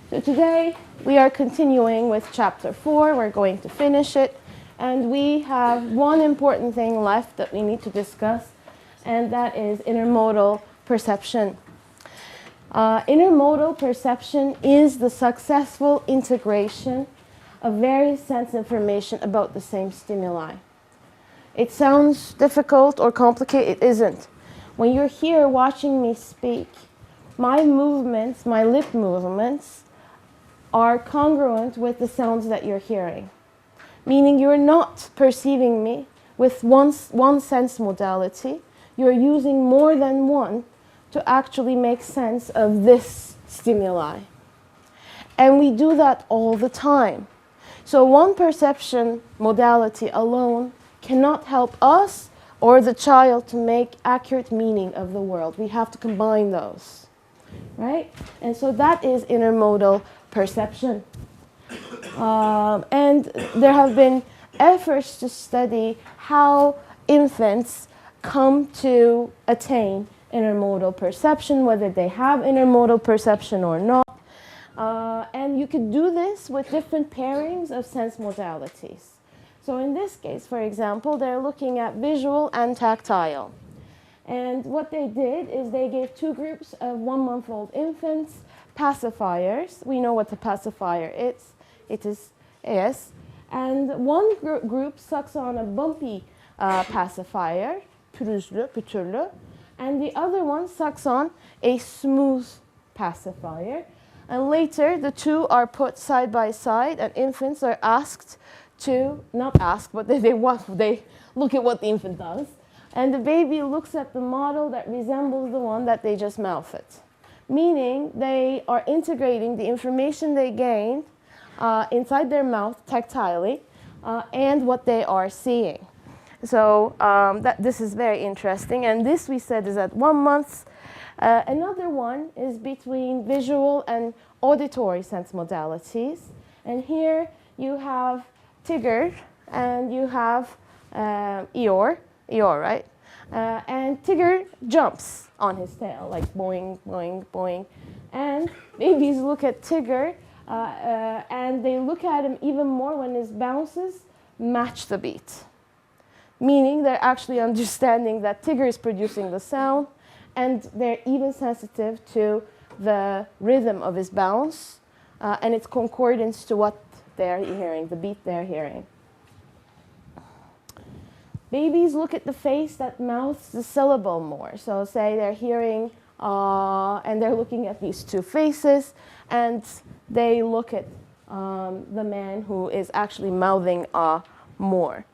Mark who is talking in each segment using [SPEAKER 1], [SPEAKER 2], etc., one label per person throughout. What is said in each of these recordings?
[SPEAKER 1] So today we are continuing with chapter 4. We're going to finish it. And we have one important thing left that we need to discuss, and that is intermodal perception. Intermodal perception is the successful integration of various sense information about the same stimuli. It sounds difficult or complicated. It isn't. When you're here watching me speak, my movements, my lip movements, are congruent with the sounds that you're hearing. Meaning you're not perceiving me with one sense modality. You're using more than one to actually make sense of this stimuli. And we do that all the time. So one perception modality alone cannot help us or the child to make accurate meaning of the world. We have to combine those, right? And so that is intermodal perception. And there have been efforts to study how infants come to attain intermodal perception, whether they have intermodal perception or not. And you could do this with different pairings of sense modalities. So in this case, for example, they're looking at visual and tactile. And what they did is they gave two groups of 1-month-old infants pacifiers. We know what the pacifier is. It is yes. And one group sucks on a bumpy pacifier, pütürlü, and the other one sucks on a smooth pacifier. And later, the two are put side by side, and infants are asked to, not asked, but they look at what the infant does. And the baby looks at the model that resembles the one that they just mouthed. Meaning, they are integrating the information they gained inside their mouth tactilely and what they are seeing. So this is very interesting. And this, we said, is at 1 month. Another one is between visual and auditory sense modalities. And here you have Tigger and you have Eeyore, right? And Tigger jumps on his tail, like boing, boing, boing. And babies look at Tigger and they look at him even more when his bounces match the beat. Meaning they're actually understanding that Tigger is producing the sound, and they're even sensitive to the rhythm of his bounce and its concordance to what they're hearing, the beat they're hearing. Babies look at the face that mouths the syllable more. So say they're hearing and they're looking at these two faces, and they look at the man who is actually mouthing more.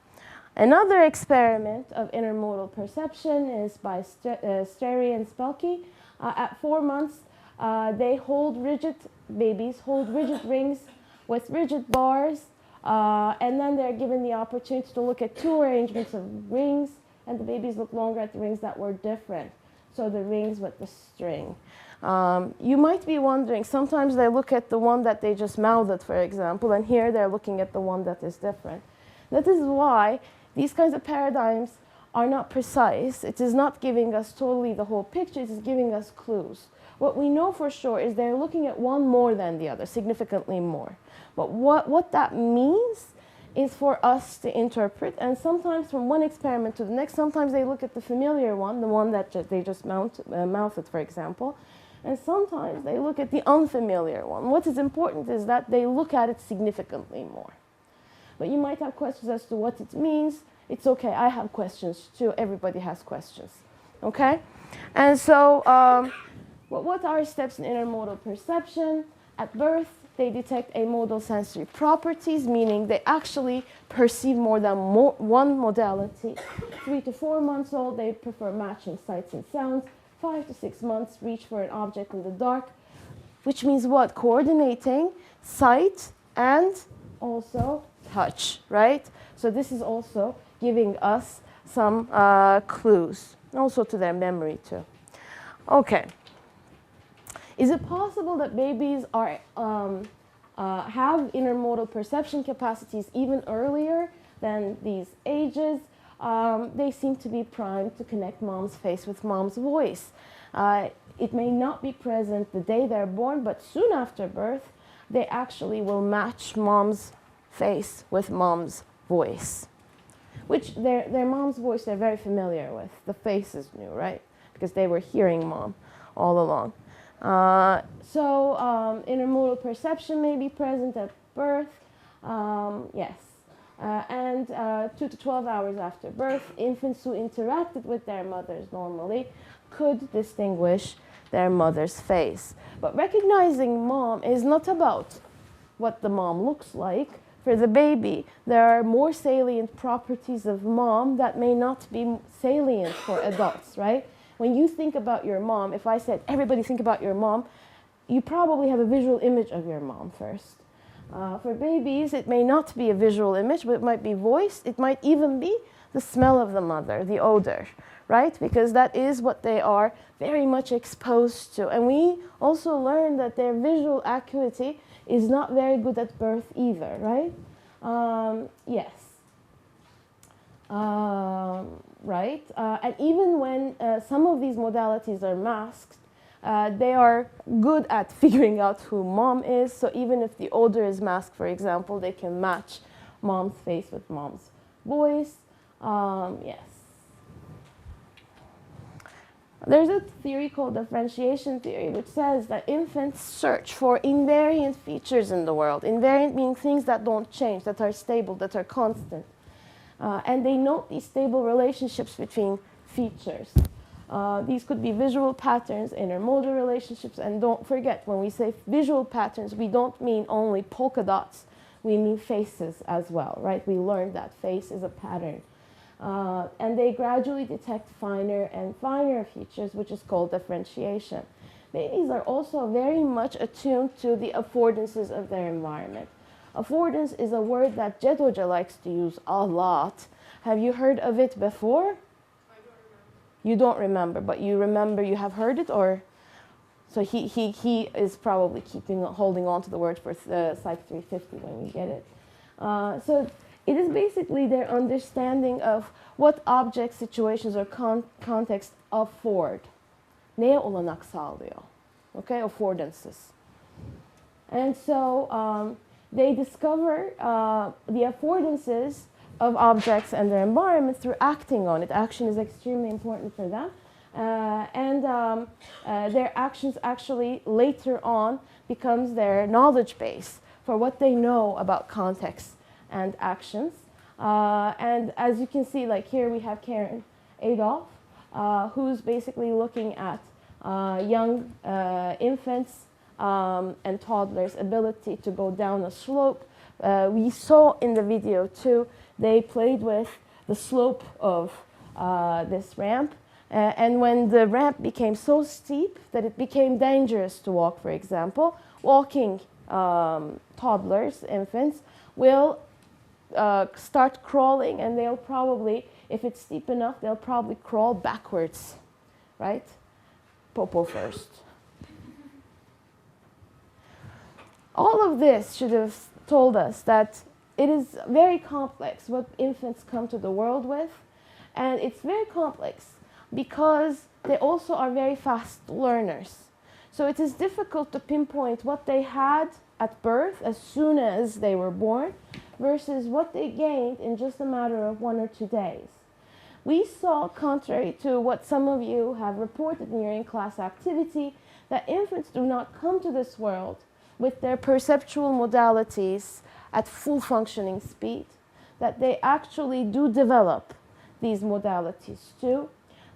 [SPEAKER 1] Another experiment of intermodal perception is by Streri and Spelke. At 4 months, babies hold rigid rings with rigid bars, and then they're given the opportunity to look at two arrangements of rings, and the babies look longer at the rings that were different. So the rings with the string. You might be wondering, sometimes they look at the one that they just mouthed, for example, and here they're looking at the one that is different. That is why these kinds of paradigms are not precise. It is not giving us totally the whole picture. It is giving us clues. What we know for sure is they're looking at one more than the other, significantly more. But what that means is for us to interpret. And sometimes from one experiment to the next, sometimes they look at the familiar one, the one that they just mouthed, for example. And sometimes they look at the unfamiliar one. What is important is that they look at it significantly more. But you might have questions as to what it means. It's okay, I have questions too. Everybody has questions, okay? And so what are steps in intermodal perception? At birth, they detect amodal sensory properties, meaning they actually perceive more than one modality. 3 to 4 months old, they prefer matching sights and sounds. 5 to 6 months, reach for an object in the dark, which means what? Coordinating sight and also touch, right? So this is also giving us some clues, also to their memory too. Okay. Is it possible that babies are have intermodal perception capacities even earlier than these ages? They seem to be primed to connect mom's face with mom's voice. It may not be present the day they're born, but soon after birth, they actually will match mom's face with mom's voice, which their mom's voice they're very familiar with. The face is new, right? Because they were hearing mom all along. Intermodal perception may be present at birth. Yes. And 2 to 12 hours after birth, infants who interacted with their mothers normally could distinguish their mother's face. But recognizing mom is not about what the mom looks like. For the baby, there are more salient properties of mom that may not be salient for adults, right? When you think about your mom, if I said, everybody think about your mom, you probably have a visual image of your mom first. For babies, it may not be a visual image, but it might be voice. It might even be the smell of the mother, the odor, right? Because that is what they are very much exposed to. And we also learn that their visual acuity is not very good at birth either, right? Yes. Right? And even when some of these modalities are masked, they are good at figuring out who mom is. So even if the odor is masked, for example, they can match mom's face with mom's voice. Yes. There's a theory called differentiation theory, which says that infants search for invariant features in the world. Invariant meaning things that don't change, that are stable, that are constant. And they note these stable relationships between features. These could be visual patterns, intermodal relationships, and don't forget, when we say visual patterns, we don't mean only polka dots, we mean faces as well, right? We learned that face is a pattern. And they gradually detect finer and finer features, which is called differentiation. Babies are also very much attuned to the affordances of their environment. Affordance is a word that Jetoja likes to use a lot. Have you heard of it before?
[SPEAKER 2] I don't remember.
[SPEAKER 1] You don't remember, but you remember you have heard it, or? So he is probably holding on to the word for Psych 350 when we get it. So it is basically their understanding of what objects, situations, or context afford. Neye olanak sağlıyor? Okay, affordances. And so they discover the affordances of objects and their environment through acting on it. Action is extremely important for them. Their actions actually later on becomes their knowledge base for what they know about context and actions. And as you can see, like here we have Karen Adolph, who's basically looking at young infants and toddlers' ability to go down a slope. We saw in the video too, they played with the slope of this ramp. And when the ramp became so steep that it became dangerous to walk, for example, walking toddlers, infants, will start crawling, and they'll probably, if it's steep enough, they'll probably crawl backwards, right? Popo first. All of this should have told us that it is very complex what infants come to the world with, and it's very complex because they also are very fast learners. So it is difficult to pinpoint what they had at birth as soon as they were born versus what they gained in just a matter of 1 or 2 days. We saw, contrary to what some of you have reported in your in-class activity, that infants do not come to this world with their perceptual modalities at full functioning speed, that they actually do develop these modalities too.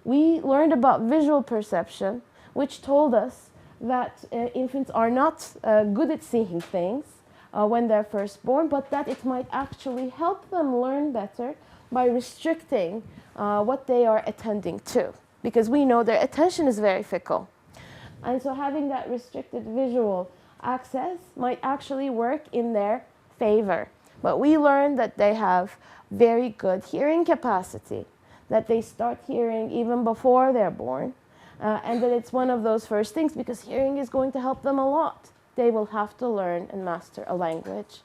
[SPEAKER 1] We learned about visual perception, which told us that infants are not good at seeing things when they're first born, but that it might actually help them learn better by restricting what they are attending to, because we know their attention is very fickle. And so having that restricted visual access might actually work in their favor. But we learned that they have very good hearing capacity, that they start hearing even before they're born, and that it's one of those first things, because hearing is going to help them a lot. They will have to learn and master a language.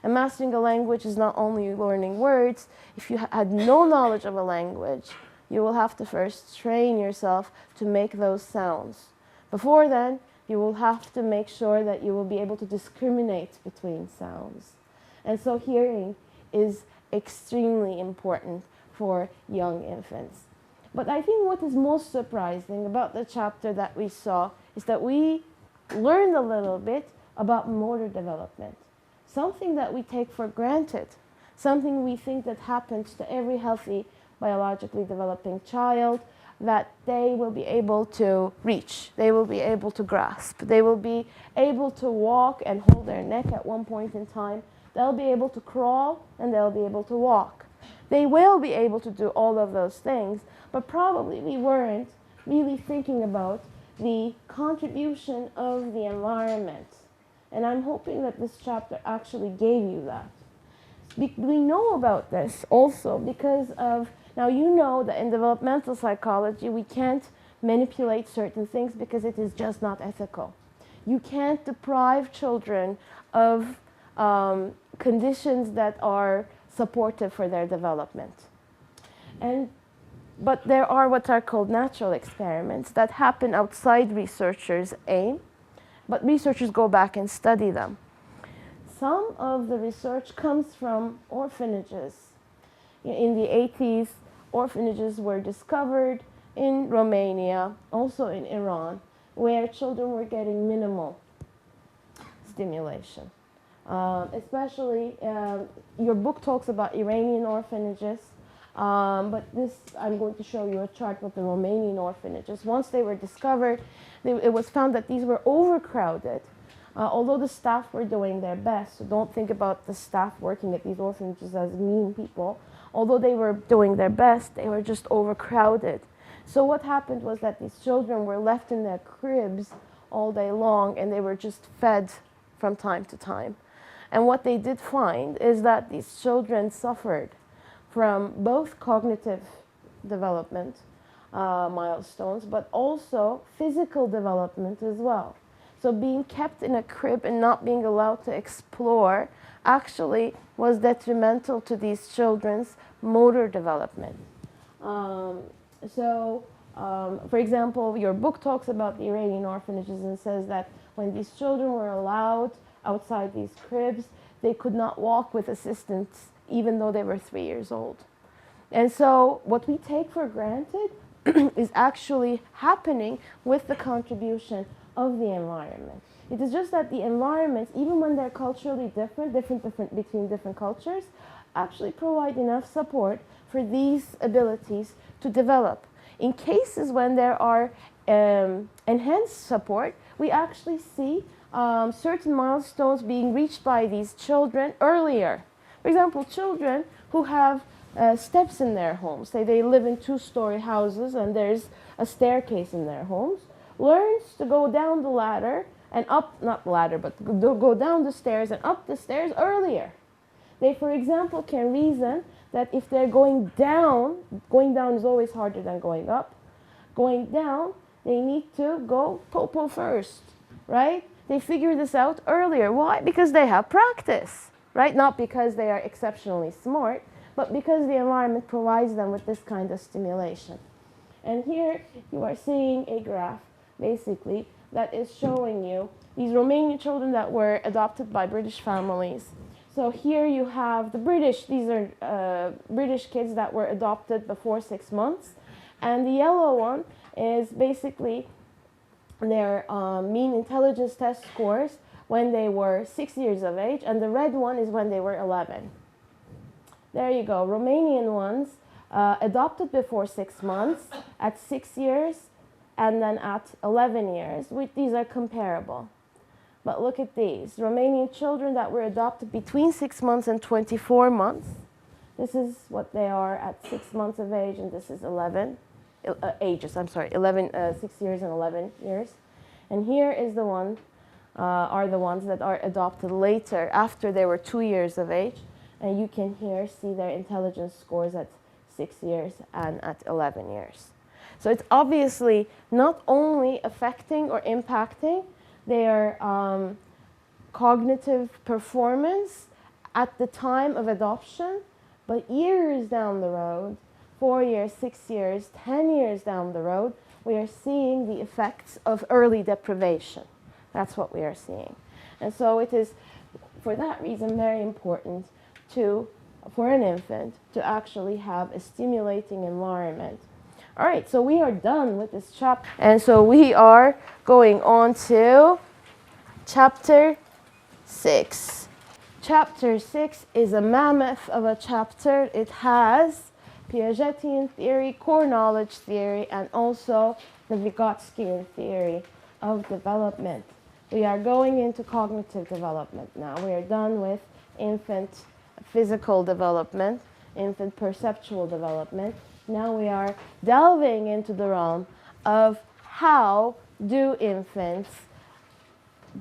[SPEAKER 1] And mastering a language is not only learning words. If you had no knowledge of a language, you will have to first train yourself to make those sounds. Before then, You will have to make sure that you will be able to discriminate between sounds. And so hearing is extremely important for young infants. But I think what is most surprising about the chapter that we saw is that we learned a little bit about motor development, something that we take for granted, something we think that happens to every healthy biologically developing child, that they will be able to reach, they will be able to grasp, they will be able to walk and hold their neck at one point in time, they'll be able to crawl and they'll be able to walk. They will be able to do all of those things, but probably we weren't really thinking about the contribution of the environment. And I'm hoping that this chapter actually gave you that. We know about this also because of, now you know that in developmental psychology we can't manipulate certain things because it is just not ethical. You can't deprive children of conditions that are supportive for their development. But there are what are called natural experiments that happen outside researchers' aim, but researchers go back and study them. Some of the research comes from orphanages. In the 80s, orphanages were discovered in Romania, also in Iran, where children were getting minimal stimulation. Especially, your book talks about Iranian orphanages, but I'm going to show you a chart with the Romanian orphanages. Once they were discovered, it was found that these were overcrowded. Although the staff were doing their best, so don't think about the staff working at these orphanages as mean people. Although they were doing their best, they were just overcrowded. So what happened was that these children were left in their cribs all day long, and they were just fed from time to time. And what they did find is that these children suffered from both cognitive development milestones, but also physical development as well. So being kept in a crib and not being allowed to explore actually was detrimental to these children's motor development. For example, your book talks about the Iranian orphanages and says that when these children were allowed outside these cribs, they could not walk with assistance even though they were 3 years old. And so what we take for granted is actually happening with the contribution of the environment. It is just that the environments, even when they're culturally different between different cultures, actually provide enough support for these abilities to develop. In cases when there are enhanced support, we actually see certain milestones being reached by these children earlier. For example, children who have steps in their homes, say they live in 2-story houses and there's a staircase in their homes, learns to go down the ladder and up, not the ladder, but go down the stairs and up the stairs earlier. They, for example, can reason that if they're going down is always harder than going up. Going down, they need to go popo first, right? They figure this out earlier. Why? Because they have practice, right? Not because they are exceptionally smart, but because the environment provides them with this kind of stimulation. And here you are seeing a graph, basically, that is showing you these Romanian children that were adopted by British families. So here you have the British, these are British kids that were adopted before 6 months. And the yellow one is basically their mean intelligence test scores when they were 6 years of age. And the red one is when they were 11. There you go, Romanian ones adopted before 6 months, at 6 years, and then at 11 years. These are comparable. But look at these. Romanian children that were adopted between 6 months and 24 months. This is what they are at 6 months of age, and this is 11 ages. 6 years and 11 years. And here is the one, are the ones that are adopted later, after they were 2 years of age. And you can here see their intelligence scores at 6 years and at 11 years. So it's obviously not only affecting or impacting their cognitive performance at the time of adoption, but years down the road, 4 years, 6 years, 10 years down the road, we are seeing the effects of early deprivation. That's what we are seeing. And so it is, for that reason, very important for an infant to actually have a stimulating environment. All right, so we are done with this chapter. And so we are going on to chapter 6. Chapter 6 is a mammoth of a chapter. It has Piagetian theory, core knowledge theory, and also the Vygotskian theory of development. We are going into cognitive development now. We are done with infant physical development, infant perceptual development. Now we are delving into the realm of how do infants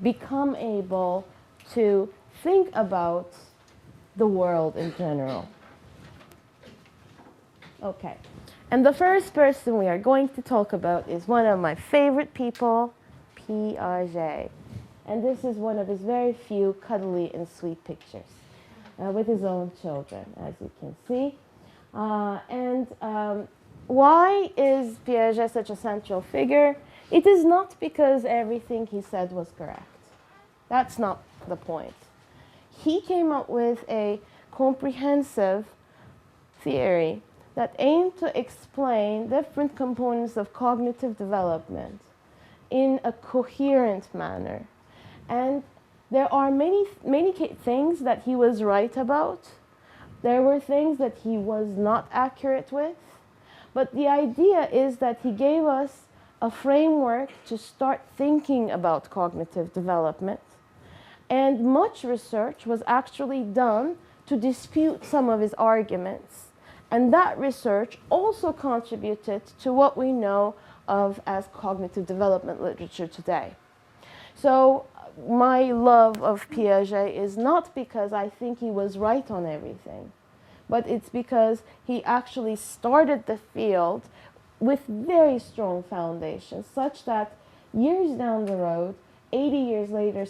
[SPEAKER 1] become able to think about the world in general. Okay, and the first person we are going to talk about is one of my favorite people, Piaget. And this is one of his very few cuddly and sweet pictures with his own children, as you can see. Why is Piaget such a central figure? It is not because everything he said was correct. That's not the point. He came up with a comprehensive theory that aimed to explain different components of cognitive development in a coherent manner. And there are many things that he was right about. There were things that he was not accurate with. But the idea is that he gave us a framework to start thinking about cognitive development. And much research was actually done to dispute some of his arguments. And that research also contributed to what we know of as cognitive development literature today. So my love of Piaget is not because I think he was right on everything, but it's because he actually started the field with very strong foundations, such that years down the road, 80 years later,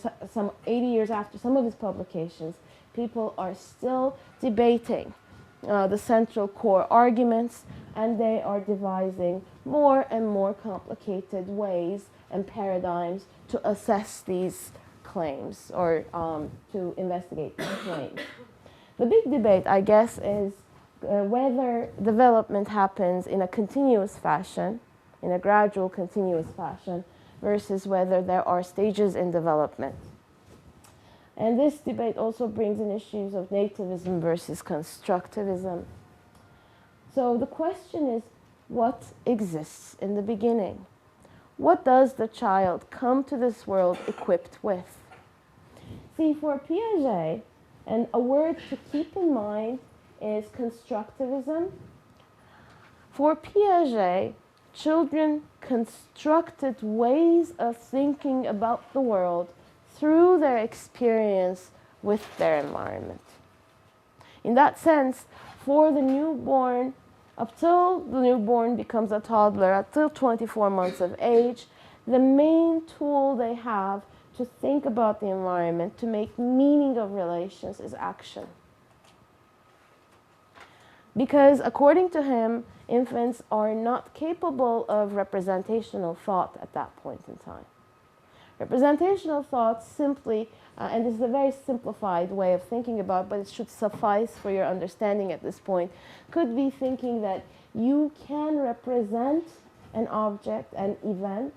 [SPEAKER 1] 80 years after some of his publications, people are still debating the central core arguments, and they are devising more and more complicated ways and paradigms to assess these claims or to investigate these claims. The big debate, I guess, is whether development happens in a continuous fashion, in a gradual continuous fashion, versus whether there are stages in development. And this debate also brings in issues of nativism versus constructivism. So the question is, what exists in the beginning? What does the child come to this world equipped with? See, for Piaget, and a word to keep in mind is constructivism. For Piaget, children constructed ways of thinking about the world through their experience with their environment. In that sense, for the newborn, up till the newborn becomes a toddler, up till 24 months of age, the main tool they have to think about the environment, to make meaning of relations, is action. Because according to him, infants are not capable of representational thought at that point in time. Representational thought simply, and this is a very simplified way of thinking about it, but it should suffice for your understanding at this point, could be thinking that you can represent an object, an event,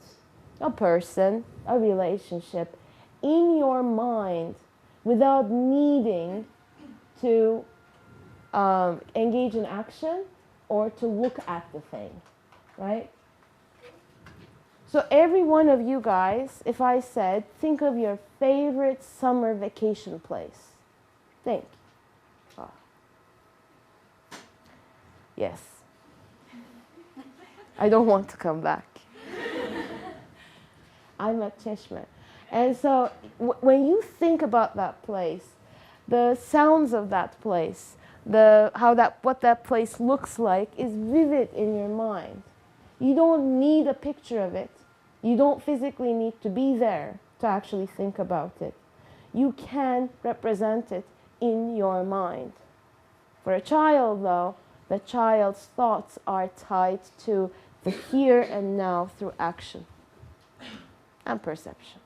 [SPEAKER 1] a person, a relationship in your mind without needing to engage in action or to look at the thing, right? So every one of you guys, if I said, think of your favorite summer vacation place. Think. Oh. Yes. I don't want to come back. I'm at Cheshire. And so when you think about that place, the sounds of that place, what that place looks like is vivid in your mind. You don't need a picture of it. You don't physically need to be there to actually think about it. You can represent it in your mind. For a child, though, the child's thoughts are tied to the here and now through action and perception.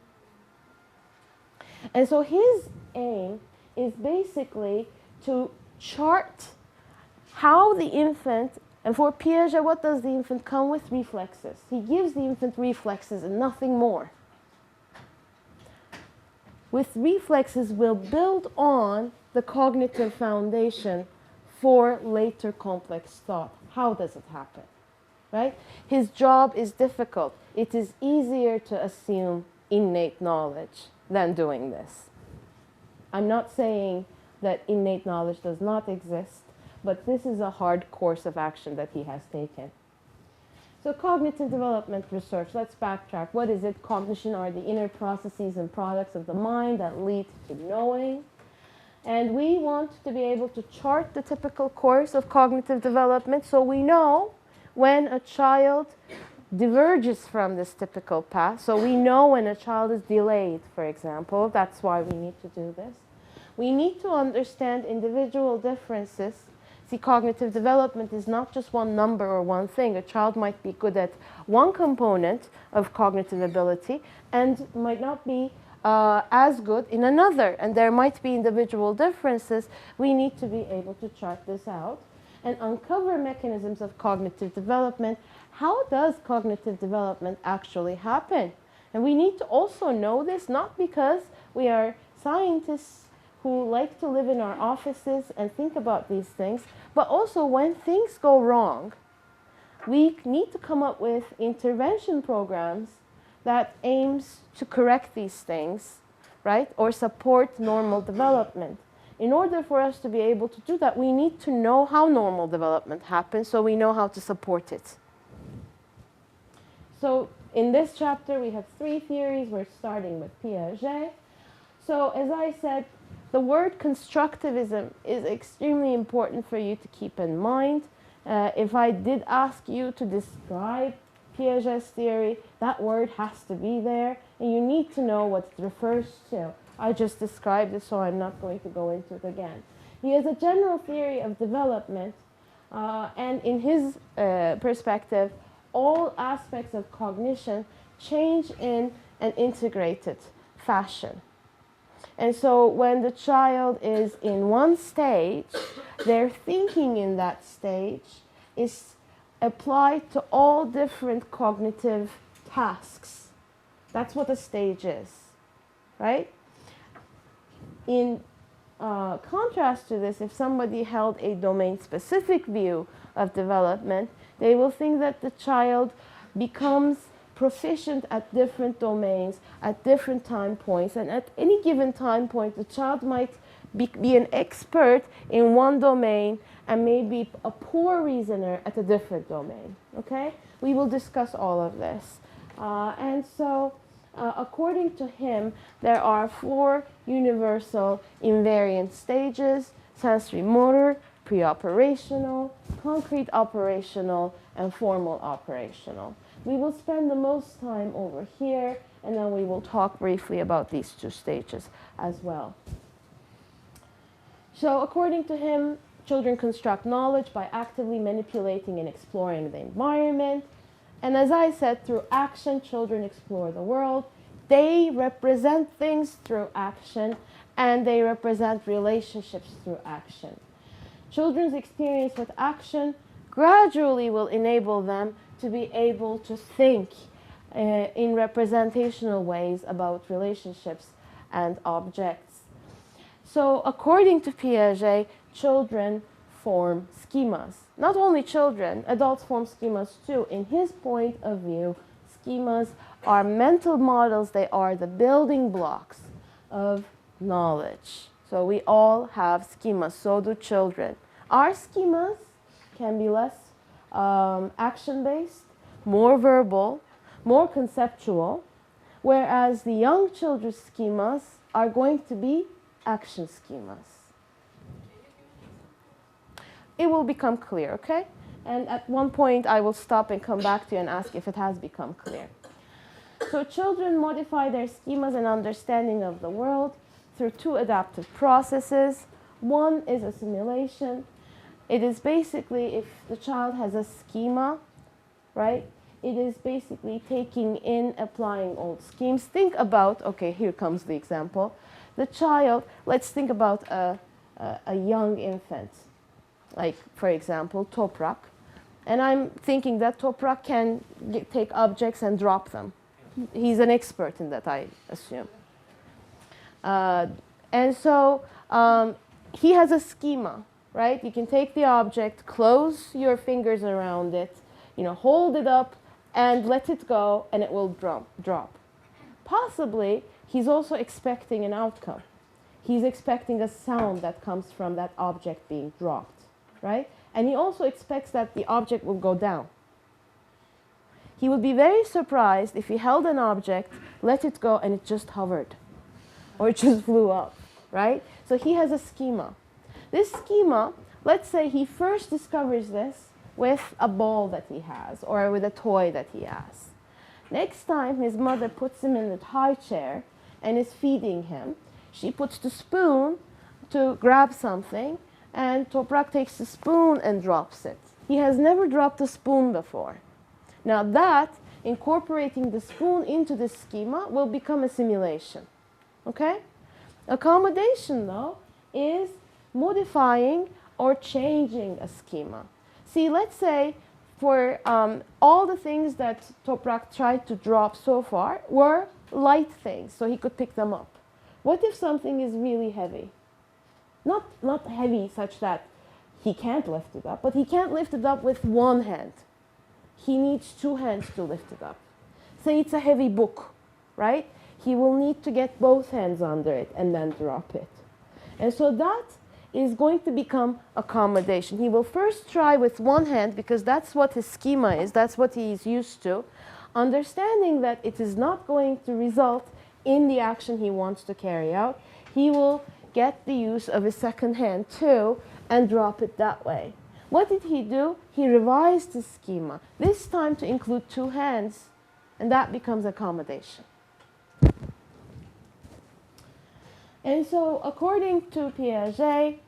[SPEAKER 1] And so his aim is basically to chart how the infant, and for Piaget, what does the infant come with? Reflexes. He gives the infant reflexes and nothing more. With reflexes, we'll build on the cognitive foundation for later complex thought. How does it happen? Right? His job is difficult. It is easier to assume innate knowledge than doing this. I'm not saying that innate knowledge does not exist, but this is a hard course of action that he has taken. So cognitive development research, let's backtrack. What is it? Cognition are the inner processes and products of the mind that lead to knowing. And we want to be able to chart the typical course of cognitive development so we know when a child diverges from this typical path. So we know when a child is delayed, for example. That's why we need to do this. We need to understand individual differences. See, cognitive development is not just one number or one thing. A child might be good at one component of cognitive ability and might not be as good in another. And there might be individual differences. We need to be able to chart this out and uncover mechanisms of cognitive development. How does cognitive development actually happen? And we need to also know this, not because we are scientists who like to live in our offices and think about these things, but also when things go wrong, we need to come up with intervention programs that aims to correct these things, right, or support normal development. In order for us to be able to do that, we need to know how normal development happens so we know how to support it. So in this chapter, we have 3 theories. We're starting with Piaget. So as I said, the word constructivism is extremely important for you to keep in mind. If I did ask you to describe Piaget's theory, that word has to be there, and you need to know what it refers to. I just described it, so I'm not going to go into it again. He has a general theory of development, and in his perspective, all aspects of cognition change in an integrated fashion. And so when the child is in one stage, their thinking in that stage is applied to all different cognitive tasks. That's what a stage is, right? In contrast to this, if somebody held a domain-specific view of development, they will think that the child becomes proficient at different domains at different time points, and at any given time point the child might be an expert in one domain and maybe a poor reasoner at a different domain. Okay, we will discuss all of this, and so according to him, there are 4 universal invariant stages: sensory motor, pre-operational, concrete operational, and formal operational. We will spend the most time over here, and then we will talk briefly about these 2 stages as well. So according to him, children construct knowledge by actively manipulating and exploring the environment. And as I said, through action, children explore the world. They represent things through action, and they represent relationships through action. Children's experience with action gradually will enable them to be able to think in representational ways about relationships and objects. So according to Piaget, children form schemas. Not only children, adults form schemas too. In his point of view, schemas are mental models. They are the building blocks of knowledge. So we all have schemas, so do children. Our schemas can be less action-based, more verbal, more conceptual, whereas the young children's schemas are going to be action schemas. It will become clear, okay? And at one point I will stop and come back to you and ask if it has become clear. So children modify their schemas and understanding of the world through 2 adaptive processes. One is assimilation. It is basically if the child has a schema, right? it is basically taking in, applying old schemes. Think about, okay, here comes the example. The child, let's think about a young infant, like, for example, Toprak. And I'm thinking that Toprak can take objects and drop them. He's an expert in that, I assume. And so he has a schema, right? You can take the object, close your fingers around it, hold it up and let it go, and it will drop. Possibly, he's also expecting an outcome. He's expecting a sound that comes from that object being dropped, right? And he also expects that the object will go down. He would be very surprised if he held an object, let it go, and it just hovered, or it just flew up, right? So he has a schema. This schema, let's say he first discovers this with a ball that he has, or with a toy that he has. Next time his mother puts him in the high chair and is feeding him, she puts the spoon to grab something, and Toprak takes the spoon and drops it. He has never dropped a spoon before. Now that, incorporating the spoon into the schema, will become assimilation. Okay? Accommodation, though, is modifying or changing a schema. See, let's say for all the things that Toprak tried to drop so far were light things, so he could pick them up. What if something is really heavy? Not heavy such that he can't lift it up, but he can't lift it up with one hand. He needs two hands to lift it up. Say it's a heavy book, right? He will need to get both hands under it and then drop it. And so that is going to become accommodation. He will first try with one hand because that's what his schema is, that's what he is used to, understanding that it is not going to result in the action he wants to carry out. He will get the use of his second hand too and drop it that way. What did he do? He revised his schema, this time to include two hands, and that becomes accommodation. And so, according to Piaget,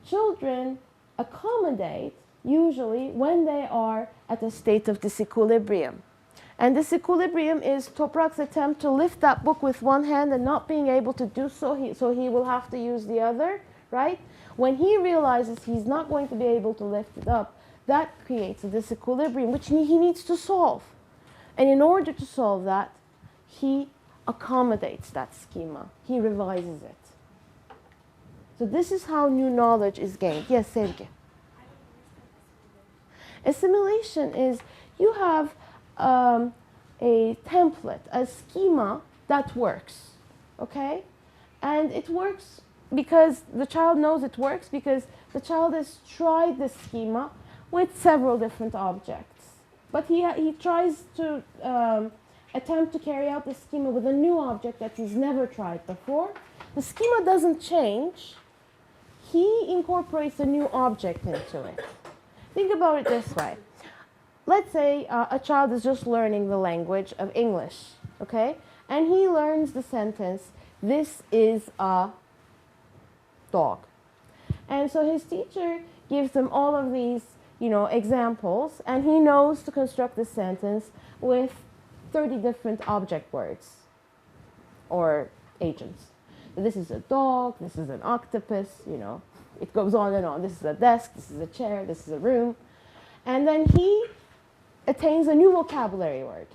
[SPEAKER 1] children accommodate usually when they are at a state of disequilibrium. And disequilibrium is Toprak's attempt to lift that book with one hand and not being able to do so, so he will have to use the other, right? When he realizes he's not going to be able to lift it up, that creates a disequilibrium which he needs to solve. And in order to solve that, he accommodates that schema. He revises it. So this is how new knowledge is gained. Yes, Sevgi. Assimilation is you have a template, a schema that works, okay? And it works because the child knows it works because the child has tried the schema with several different objects. But he tries to attempt to carry out the schema with a new object that he's never tried before. The schema doesn't change. He incorporates a new object into it. Think about it this way. Let's say a child is just learning the language of English, okay? And he learns the sentence, "This is a dog." And so his teacher gives him all of these, examples, and he knows to construct the sentence with 30 different object words or agents. This is a dog, this is an octopus, it goes on and on. This is a desk, this is a chair, this is a room. And then he attains a new vocabulary word,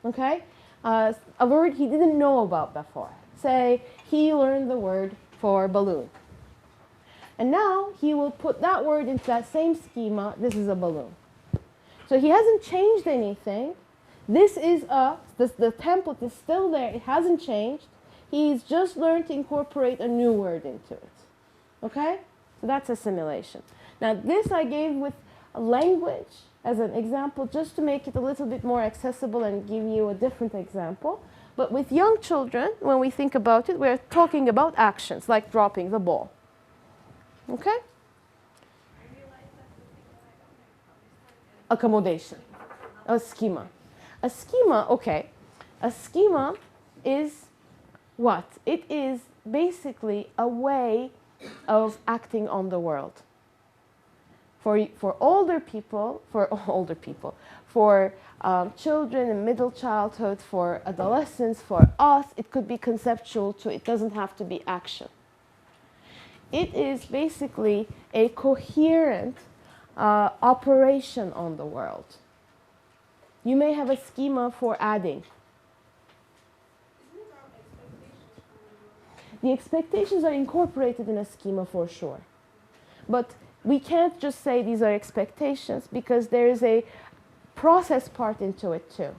[SPEAKER 1] okay? A word he didn't know about before. Say, he learned the word for balloon. And now he will put that word into that same schema. This is a balloon. So he hasn't changed anything. The template is still there. It hasn't changed. He's just learned to incorporate a new word into it. Okay? So that's assimilation. Now this I gave with a language as an example just to make it a little bit more accessible and give you a different example. But with young children, when we think about it, we're talking about actions like dropping the ball. Okay? Accommodation. A schema. A schema, okay. A schema is what? It is basically a way of acting on the world. For older people, for children in middle childhood, for adolescents, for us, it could be conceptual too. It doesn't have to be action. It is basically a coherent operation on the world. You may have a schema for adding.
[SPEAKER 2] Isn't it our expectations from the world?
[SPEAKER 1] The expectations are incorporated in a schema for sure. But we can't just say these are expectations because there is a process part into it too.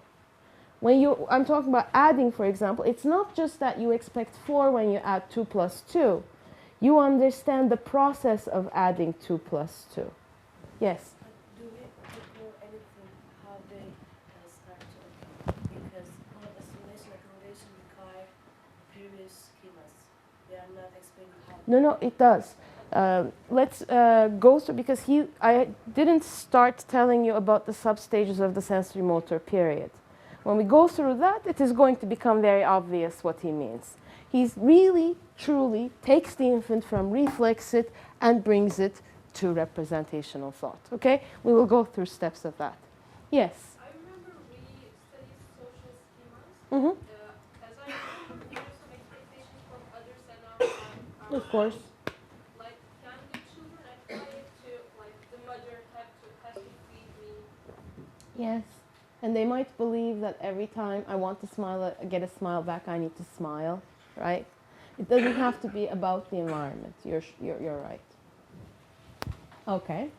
[SPEAKER 1] I'm talking about adding, for example, it's not just that you expect 4 when you add 2 plus 2. You understand the process of adding 2 plus 2. Yes?
[SPEAKER 3] Do we know anything how they start to, because assimilation accommodation require previous schemas. They are not explaining how.
[SPEAKER 1] No, it does. Let's go through, because I didn't start telling you about the substages of the sensory motor period. When we go through that, it is going to become very obvious what he means. He's really, truly takes the infant from reflexit and brings it to representational thought. Okay? We will go through steps of that. Yes?
[SPEAKER 2] I remember we studied social schemas.
[SPEAKER 1] Mm-hmm.
[SPEAKER 2] As I remember, there were some expectations from others and our
[SPEAKER 1] Of course.
[SPEAKER 2] like, can the children apply it to, like, the mother has to feed me?
[SPEAKER 1] Yes. And they might believe that every time I want to smile, get a smile back, I need to smile, right? It doesn't have to be about the environment. You're right. Okay.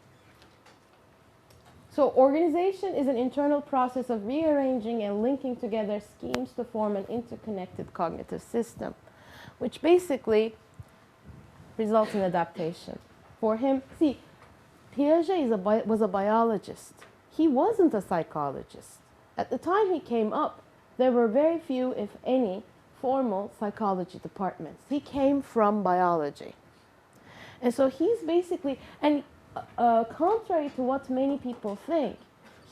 [SPEAKER 1] So organization is an internal process of rearranging and linking together schemes to form an interconnected cognitive system, which basically results in adaptation. For him, see, Piaget was a biologist. He wasn't a psychologist. At the time he came up, there were very few, if any, formal psychology departments. He came from biology. And so he's basically, and contrary to what many people think,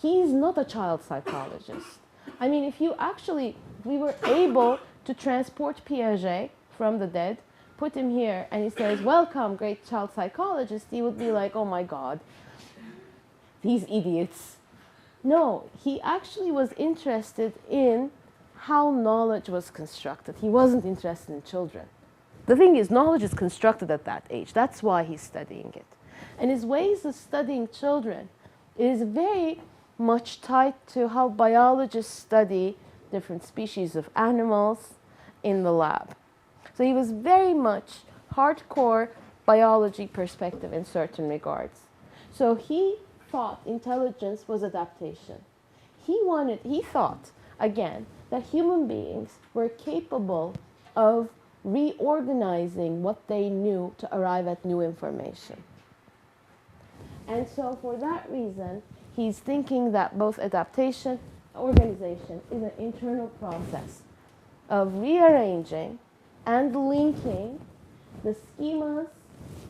[SPEAKER 1] he's not a child psychologist. I mean, if we were able to transport Piaget from the dead, put him here, and he says, "Welcome, great child psychologist," he would be like, "Oh my God, these idiots." No, he actually was interested in how knowledge was constructed. He wasn't interested in children. The thing is, knowledge is constructed at that age. That's why he's studying it. And his ways of studying children is very much tied to how biologists study different species of animals in the lab. So he was very much hardcore biology perspective in certain regards. So he thought intelligence was adaptation. He thought, again, that human beings were capable of reorganizing what they knew to arrive at new information. And so for that reason, he's thinking that both adaptation and organization is an internal process of rearranging and linking the schemas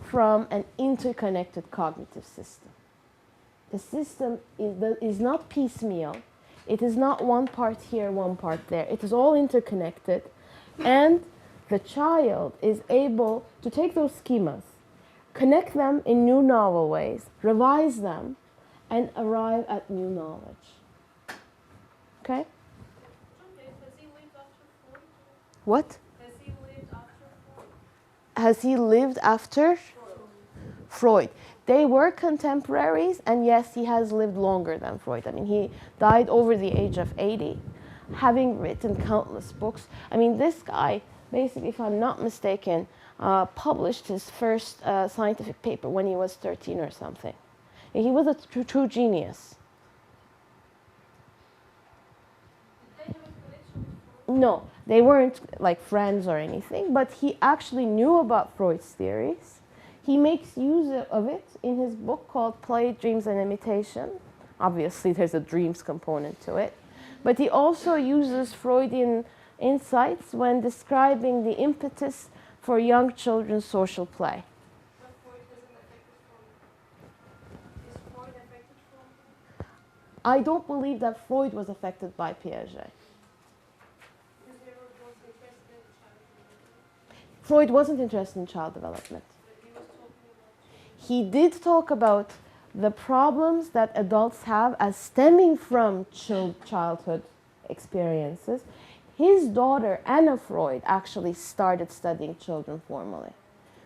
[SPEAKER 1] from an interconnected cognitive system. The system is not piecemeal. It is not one part here, one part there. It is all interconnected. And the child is able to take those schemas, connect them in new novel ways, revise them, and arrive at new knowledge. Okay?
[SPEAKER 2] Okay, has he lived after Freud?
[SPEAKER 1] What?
[SPEAKER 2] Has he lived after Freud?
[SPEAKER 1] Has he lived after Freud? They were contemporaries, and yes, he has lived longer than Freud. I mean, he died over the age of 80, having written countless books. I mean, this guy, basically, if I'm not mistaken, published his first scientific paper when he was 13 or something. And he was a true genius.
[SPEAKER 2] Did they have a connection with Freud?
[SPEAKER 1] No, they weren't like friends or anything, but he actually knew about Freud's theories. He makes use of it in his book called Play, Dreams, and Imitation. Obviously, there's a dreams component to it. But he also uses Freudian insights when describing the impetus for young children's social play.
[SPEAKER 2] But Freud hasn't affected Freud. Is Freud affected Freud?
[SPEAKER 1] I don't believe that Freud was affected by Piaget.
[SPEAKER 2] Because they were both interested in child development.
[SPEAKER 1] Freud wasn't interested in child development.
[SPEAKER 2] But he was talking about
[SPEAKER 1] He did talk about the problems that adults have as stemming from childhood experiences. His daughter, Anna Freud, actually started studying children formally.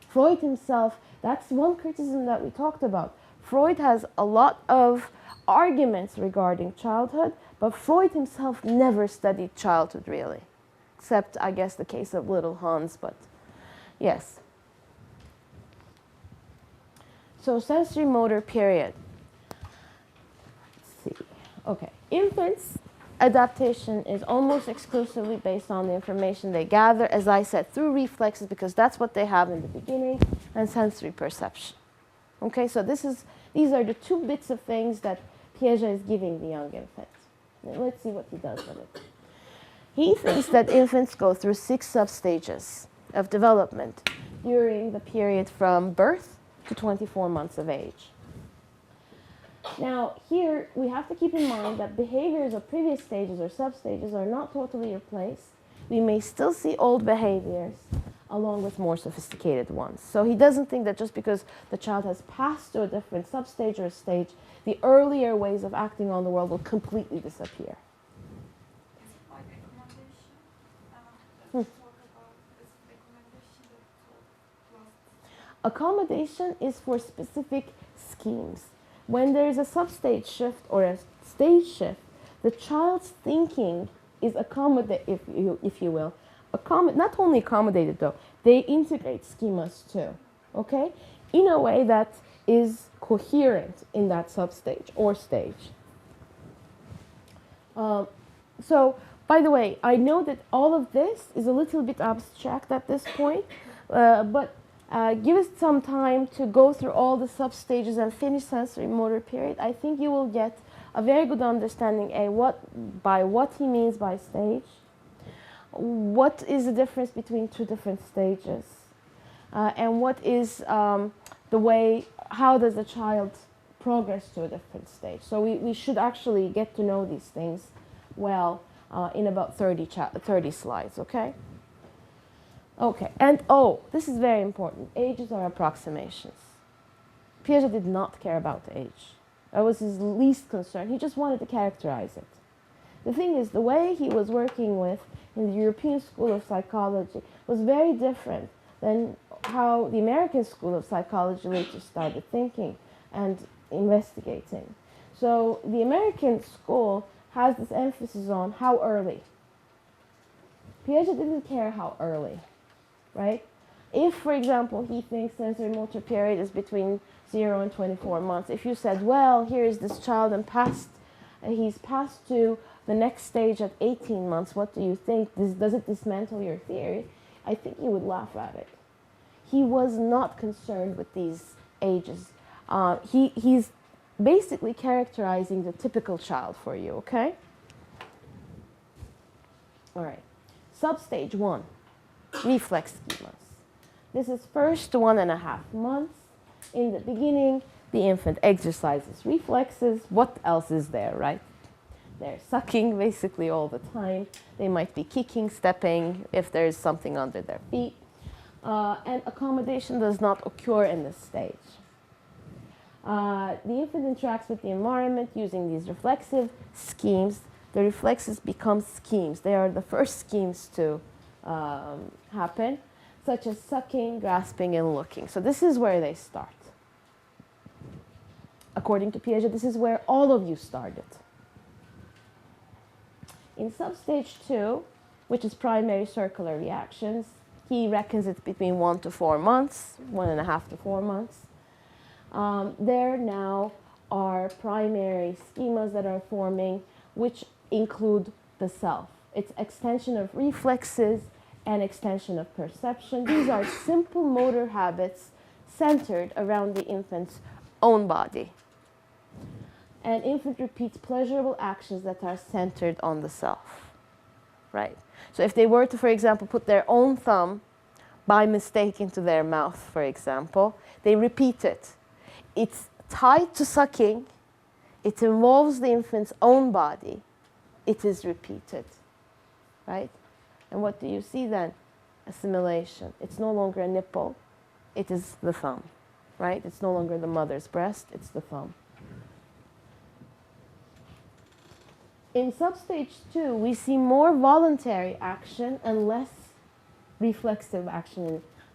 [SPEAKER 1] Freud himself, that's one criticism that we talked about. Freud has a lot of arguments regarding childhood, but Freud himself never studied childhood really, except I guess the case of little Hans, but yes. So sensory motor period. Let's see. Okay, infants' adaptation is almost exclusively based on the information they gather, as I said, through reflexes, because that's what they have in the beginning, and sensory perception. Okay, so these are the two bits of things that Piaget is giving the young infant. Now, let's see what he does with it. He thinks that infants go through 6 substages of development during the period from birth to 24 months of age. Now, here we have to keep in mind that behaviors of previous stages or substages are not totally replaced. We may still see old behaviors along with more sophisticated ones. So he doesn't think that just because the child has passed to a different substage or stage, the earlier ways of acting on the world will completely disappear.
[SPEAKER 2] Is it like accommodation? Talk about this accommodation that lasts.
[SPEAKER 1] Accommodation is for specific schemes. When there is a substage shift or a stage shift, the child's thinking is accommodated, if you will. Not only accommodated though, they integrate schemas too, okay? In a way that is coherent in that substage or stage. So, by the way, I know that all of this is a little bit abstract at this point, but give us some time to go through all the substages and finish sensory motor period. I think you will get a very good understanding by what he means by stage, what is the difference between 2 different stages, and what is the way, how does a child progress to a different stage. So we should actually get to know these things well in about 30 slides, okay? Okay, and this is very important. Ages are approximations. Piaget did not care about the age. That was his least concern. He just wanted to characterize it. The thing is, the way he was working with in the European School of Psychology was very different than how the American School of Psychology later started thinking and investigating. So the American school has this emphasis on how early. Piaget didn't care how early, right? If, for example, he thinks sensory motor period is between 0 and 24 months, if you said, well, here is this child and he's passed to the next stage at 18 months, what do you think? Does it dismantle your theory? I think you would laugh at it. He was not concerned with these ages. He's basically characterizing the typical child for you, okay? All right. Substage 1, reflex schemas. This is first to 1.5 months. In the beginning, the infant exercises reflexes. What else is there, right? They're sucking basically all the time. They might be kicking, stepping, if there's something under their feet. And accommodation does not occur in this stage. The infant interacts with the environment using these reflexive schemes. The reflexes become schemes. They are the first schemes to happen, such as sucking, grasping, and looking. So this is where they start. According to Piaget, this is where all of you started. In substage 2, which is primary circular reactions, he reckons it between 1 to 4 months, 1.5 to 4 months. There now are primary schemas that are forming, which include the self. It's extension of reflexes and extension of perception. These are simple motor habits centered around the infant's own body. An infant repeats pleasurable actions that are centered on the self, right? So if they were to, for example, put their own thumb by mistake into their mouth, for example, they repeat it. It's tied to sucking. It involves the infant's own body. It is repeated, right? And what do you see then? Assimilation. It's no longer a nipple. It is the thumb, right? It's no longer the mother's breast. It's the thumb. In substage 2, we see more voluntary action and less reflexive action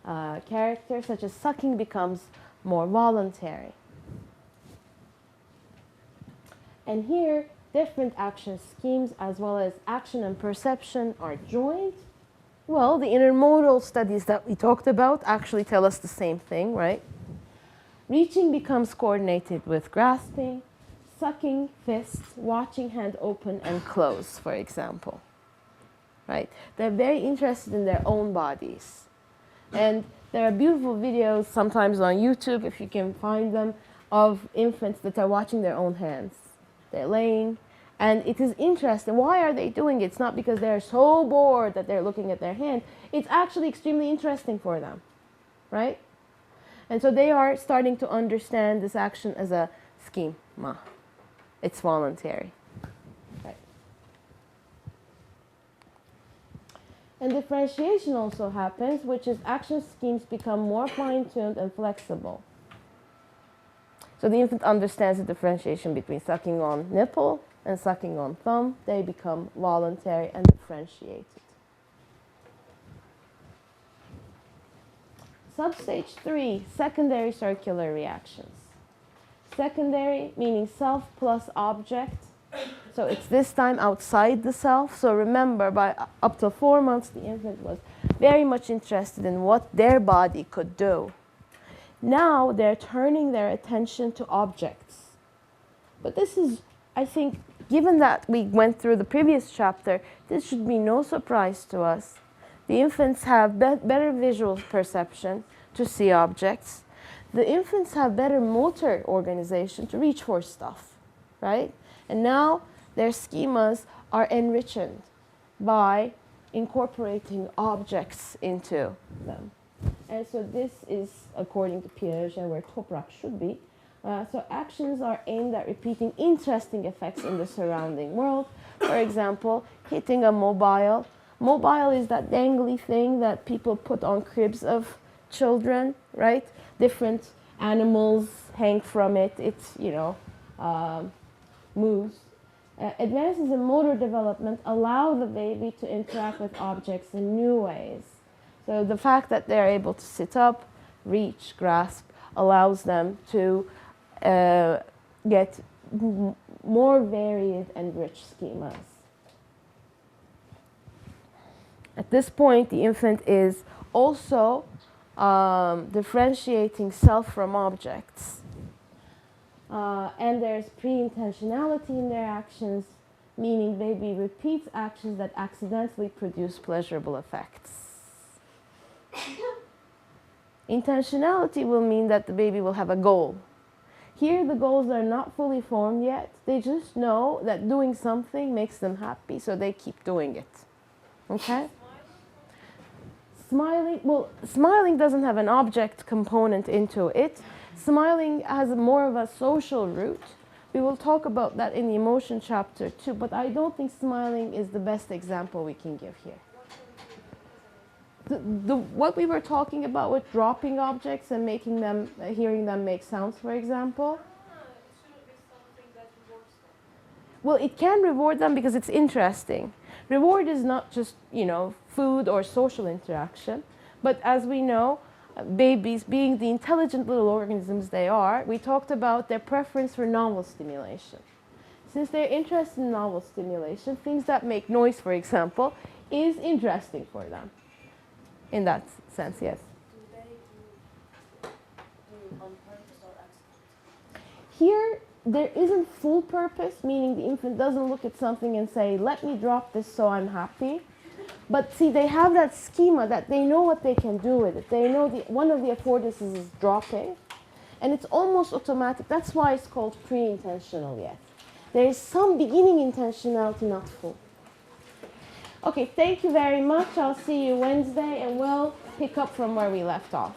[SPEAKER 1] in characters, such as sucking becomes more voluntary. And here, different action schemes as well as action and perception are joined. Well, the intermodal studies that we talked about actually tell us the same thing, right? Reaching becomes coordinated with grasping, sucking fists, watching hand open and close, for example. Right? They're very interested in their own bodies. And there are beautiful videos sometimes on YouTube, if you can find them, of infants that are watching their own hands. They're laying, and it is interesting. Why are they doing it? It's not because they're so bored that they're looking at their hand. It's actually extremely interesting for them, right? And so they are starting to understand this action as a schema. It's voluntary. Right. And differentiation also happens, which is action schemes become more fine-tuned and flexible. So the infant understands the differentiation between sucking on nipple and sucking on thumb. They become voluntary and differentiated. Substage 3, secondary circular reactions. Secondary meaning self plus object. So it's this time outside the self. So remember, by up to 4 months, the infant was very much interested in what their body could do. Now they're turning their attention to objects. But this is, I think, given that we went through the previous chapter, this should be no surprise to us. The infants have better visual perception to see objects. The infants have better motor organization to reach for stuff, right? And now their schemas are enriched by incorporating objects into them. And so this is, according to Piaget, where toprak should be. So actions are aimed at repeating interesting effects in the surrounding world. For example, hitting a mobile. Mobile is that dangly thing that people put on cribs of children, right? Different animals hang from it. It's, moves. Advances in motor development allow the baby to interact with objects in new ways. So the fact that they're able to sit up, reach, grasp, allows them to get more varied and rich schemas. At this point, the infant is also differentiating self from objects. And there's pre-intentionality in their actions, meaning baby repeats actions that accidentally produce pleasurable effects. Intentionality will mean that the baby will have a goal. Here, the goals are not fully formed yet. They just know that doing something makes them happy, so they keep doing it. Okay? Smiling doesn't have an object component into it. Smiling has more of a social root. We will talk about that in the emotion chapter too, but I don't think smiling is the best example we can give here. What we were talking about with dropping objects and making them, hearing them make sounds, for example.
[SPEAKER 2] It shouldn't be something that rewards them.
[SPEAKER 1] Well, it can reward them because it's interesting. Reward is not just, food or social interaction, but as we know, babies, being the intelligent little organisms they are, we talked about their preference for novel stimulation. Since they're interested in novel stimulation, things that make noise, for example, is interesting for them. In that sense, yes.
[SPEAKER 3] Do they do on purpose or accident?
[SPEAKER 1] Here, there isn't full purpose, meaning the infant doesn't look at something and say, let me drop this so I'm happy. But see, they have that schema that they know what they can do with it. They know one of the affordances is dropping, and it's almost automatic. That's why it's called pre-intentional yet. There is some beginning intentionality, not full. Okay, thank you very much. I'll see you Wednesday, and we'll pick up from where we left off.